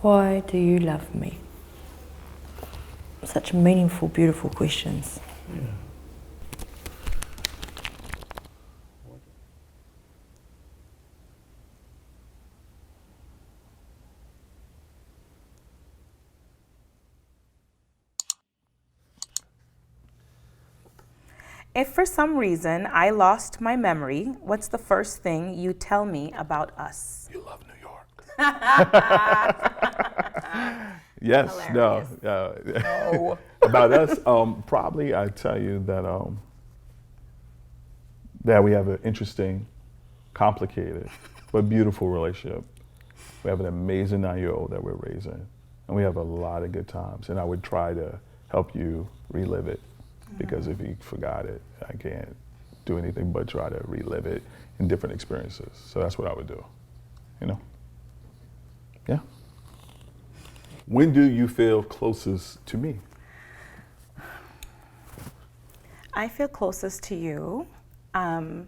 Why do you love me? Such meaningful, beautiful questions. Yeah. If for some reason I lost my memory, what's the first thing you tell me about us? You love New York. Yes, Hilarious. no. About us, probably I tell you that that we have an interesting, complicated, but beautiful relationship. We have an amazing 9-year-old that we're raising, and we have a lot of good times. And I would try to help you relive it, because if you forgot it, I can't do anything but try to relive it in different experiences. So that's what I would do, you know? Yeah. When do you feel closest to me? I feel closest to you. A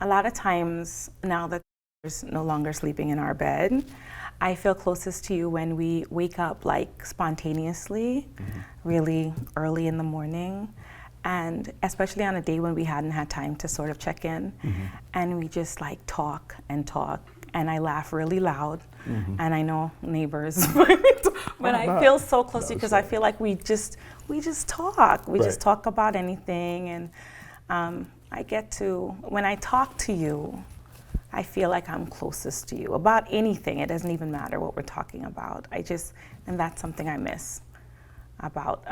lot of times now that there's no longer sleeping in our bed, I feel closest to you when we wake up like spontaneously, really early in the morning. And especially on a day when we hadn't had time to sort of check in, and we just like talk and talk, and I laugh really loud, and I know neighbors, but I feel so close to you because I feel like we just talk. We just talk about anything, and I get to, when I talk to you, I feel like I'm closest to you about anything. It doesn't even matter what we're talking about. And that's something I miss about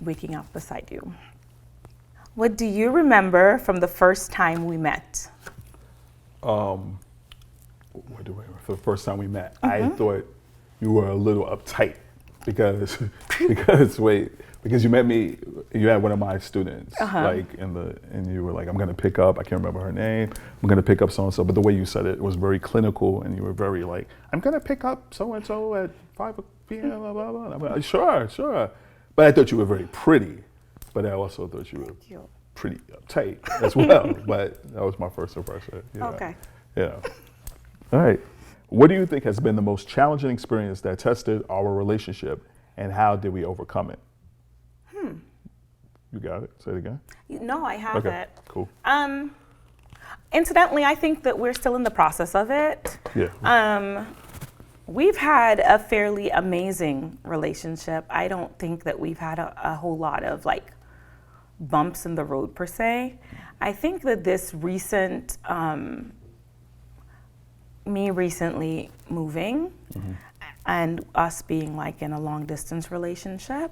waking up beside you. What do you remember from the first time we met? For the first time we met, I thought you were a little uptight because you met me. You had one of my students, and you were like, "I'm gonna pick up." I can't remember her name. I'm gonna pick up so and so, but the way you said it was very clinical, and you were very like, "I'm gonna pick up so and so at 5 p.m." Blah blah blah. I'm like, sure. But I thought you were very pretty. But I also thought you were pretty uptight as well. But that was my first impression. Okay. Yeah. All right. What do you think has been the most challenging experience that tested our relationship, and how did we overcome it? You got it? Say it again. No, I have it. Cool. Incidentally, I think that we're still in the process of it. Yeah. We've had a fairly amazing relationship. I don't think that we've had a whole lot of like bumps in the road per se. I think that this recent, me recently moving and us being like in a long distance relationship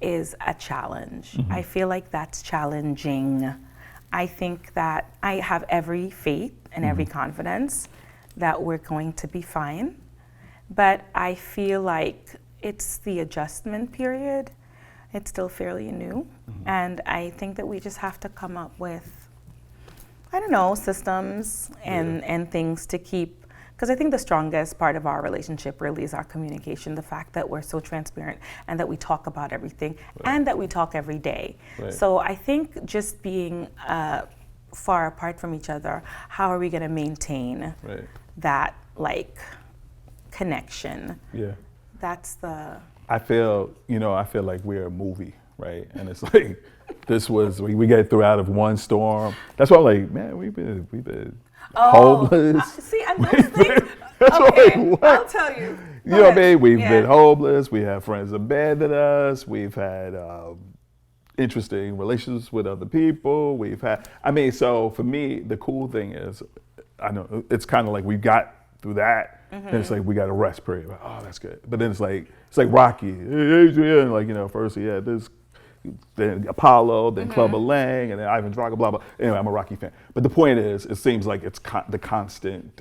is a challenge. I feel like that's challenging. I think that I have every faith and every confidence that we're going to be fine. But I feel like it's the adjustment period. It's still fairly new. And I think that we just have to come up with, I don't know, systems and things to keep, because I think the strongest part of our relationship really is our communication, the fact that we're so transparent and that we talk about everything and that we talk every day. So I think just being far apart from each other, how are we going to maintain that like connection? Yeah. That's the... I feel like we're a movie, right? And it's like, we get through out of one storm. That's why I'm like, man, we've been homeless. See, and those things, okay, I'll tell you. You know what I mean? We've been homeless. We have friends abandon us. We've had interesting relations with other people. So for me, the cool thing is, I know it's kind of like we got through that. And it's like we got a rest period. Like, oh, that's good. But then it's like Rocky. Hey, Adrian, like, first he had this, then Apollo, then Clubber Lang, and then Ivan Drago, blah, blah. Anyway, I'm a Rocky fan. But the point is, it seems like it's the constant,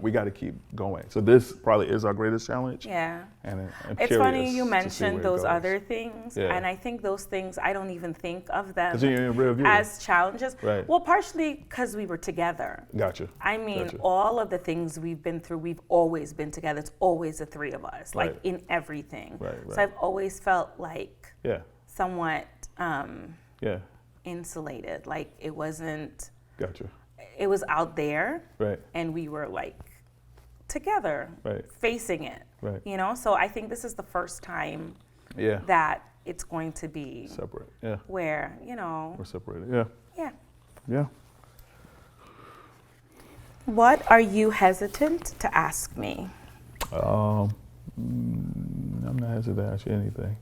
we got to keep going. So this probably is our greatest challenge. Yeah. And I'm it's funny you curious to see mentioned where it those goes. other things. Yeah. And I think those things, I don't even think of them 'Cause you're in rear view. as challenges. Right. Well, partially because we were together. Gotcha. I mean, Gotcha. all of the things we've been through, we've always been together. It's always the three of us, like Right. in everything. Right. So I've always felt like Yeah. somewhat Yeah. insulated. Like it wasn't, Gotcha. it was out there. Right. And we were like together, Right. facing it. Right. You know, so I think this is the first time Yeah. that it's going to be Separate. Yeah. where, you know, We're separated. Yeah. yeah. Yeah. What are you hesitant to ask me? I'm not hesitant to ask you anything.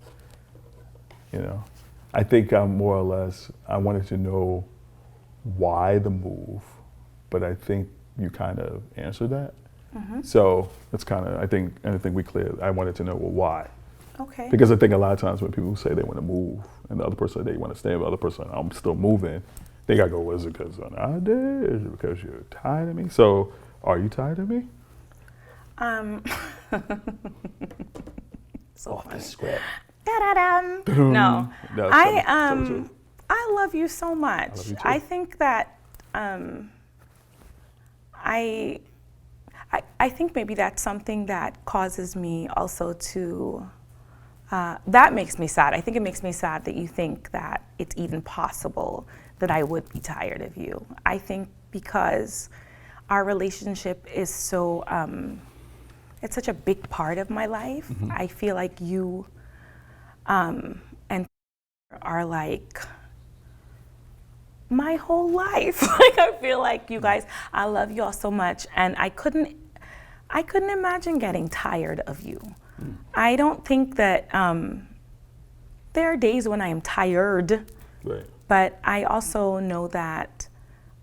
You know, I think I'm more or less, I wanted to know why the move, but I think you kind of answered that. So that's kind of, I think we cleared. I wanted to know, well, why? Okay. Because I think a lot of times when people say they want to move and the other person, they want to stay, and the other person, I'm still moving, they got to go, well, is it because I did? Is it because you're tired of me? So are you tired of me? So Off the funny. script. Da-da-dum. No, No, I love you so much. I love you too. I think that I think maybe that's something that causes me also to. That makes me sad. I think it makes me sad that you think that it's even possible that I would be tired of you. I think because our relationship is so, it's such a big part of my life. I feel like you and are like my whole life. Like I feel like you guys, I love you all so much, and I couldn't imagine getting tired of you. I don't think that there are days when I am tired, Right. but I also know that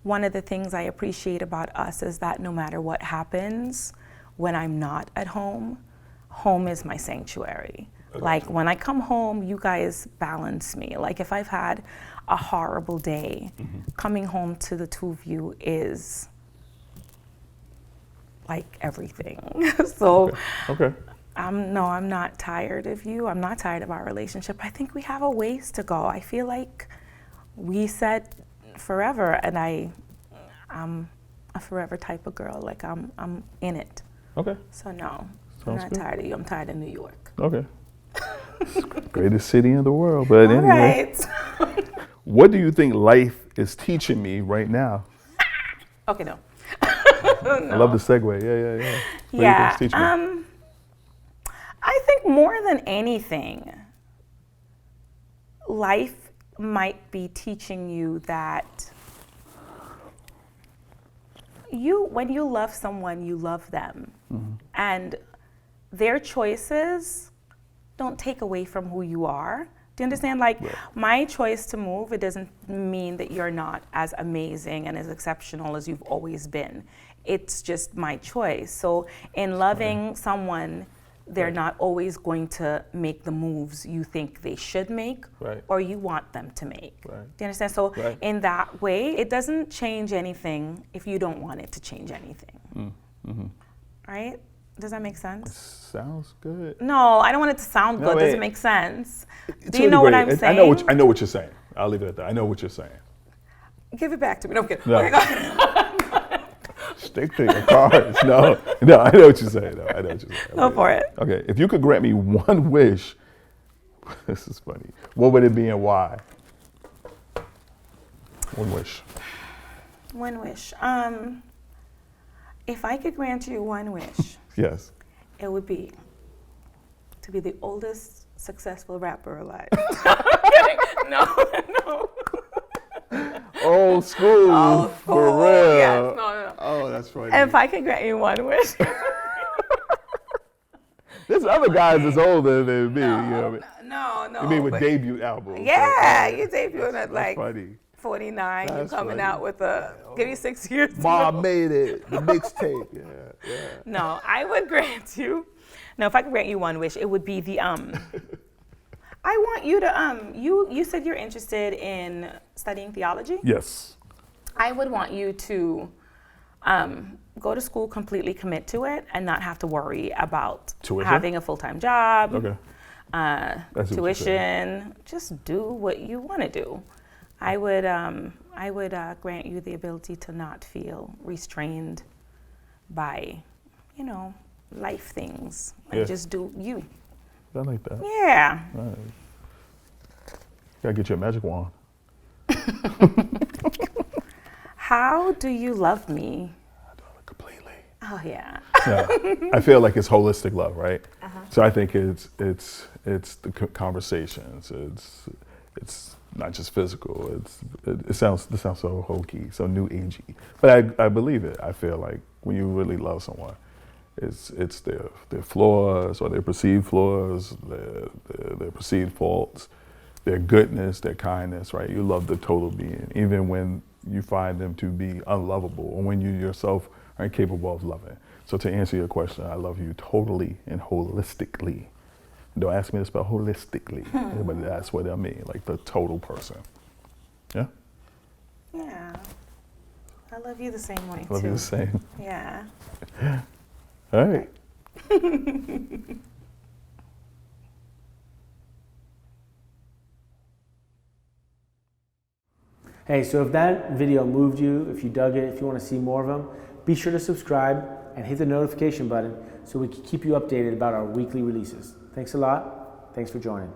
one of the things I appreciate about us is that no matter what happens, when I'm not at home, home is my sanctuary. Okay. Like when I come home, you guys balance me. Like if I've had a horrible day, coming home to the two of you is like everything. So Okay. I'm not tired of you. I'm not tired of our relationship. I think we have a ways to go. I feel like we said forever, and I'm a forever type of girl. Like I'm in it. Okay. So no, Sounds I'm not good. tired of you. I'm tired of New York. Okay. Greatest city in the world. But All anyway, right. what do you think life is teaching me right now? Okay, no. I love the segue. Yeah. What do you think Yeah. it's teaching me? I think more than anything, life might be teaching you that when you love someone, you love them. And their choices don't take away from who you are. Do you understand? Like my choice to move, it doesn't mean that you're not as amazing and as exceptional as you've always been. It's just my choice. So in loving someone, they're not always going to make the moves you think they should make or you want them to make. Do you understand? So in that way, it doesn't change anything if you don't want it to change anything. Right? Does that make sense? Sounds good. No, I don't want it to sound good. Does wait. it make sense? To Do a you know what degree. I'm saying? I know what you're saying. I'll leave it at that. I know what you're saying. Give it back to me. No, I'm kidding. No. Okay, go ahead. Stick to your cards. No, I know what you're saying. No, I know what you're saying. Go for it. Okay, if you could grant me one wish, this is funny. What would it be and why? One wish. One wish. If I could grant you one wish, Yes. it would be to be the oldest successful rapper alive. I'm kidding. No. Old school. Old school. For real. Yes. No. Oh, that's funny. If I could grant you one wish. There's other guys that's older than me. You know what I mean? No. You mean with debut albums? Yeah, you debuted at like funny. 49. You're That's coming funny. out with give you 6 years. Mom made it. The mixtape. Yeah. No, I would grant you. No, if I could grant you one wish, it would be the I want you to you said you're interested in studying theology? Yes. I would want you to go to school, completely commit to it, and not have to worry about Tuition? having a full-time job, Okay. That's what you're tuition. Just do what you want to do. I would grant you the ability to not feel restrained by, life things, and just do you. I like that. Yeah. All right. Gotta get you a magic wand. How do you love me? I do it completely. Oh yeah. Yeah. I feel like it's holistic love, right? So I think it's the conversations. It's not just physical. It sounds so hokey, so new agey, but I believe it. I feel like when you really love someone, it's their flaws or their perceived flaws, their perceived faults, their goodness, their kindness, right? You love the total being, even when you find them to be unlovable or when you yourself are incapable of loving. So to answer your question, I love you totally and holistically. Don't ask me to spell holistically, but that's what I mean, like the total person. Yeah? Yeah. I love you the same way Love too. you the same. Yeah. All right. Hey, so if that video moved you, if you dug it, if you want to see more of them, be sure to subscribe and hit the notification button so we can keep you updated about our weekly releases. Thanks a lot. Thanks for joining.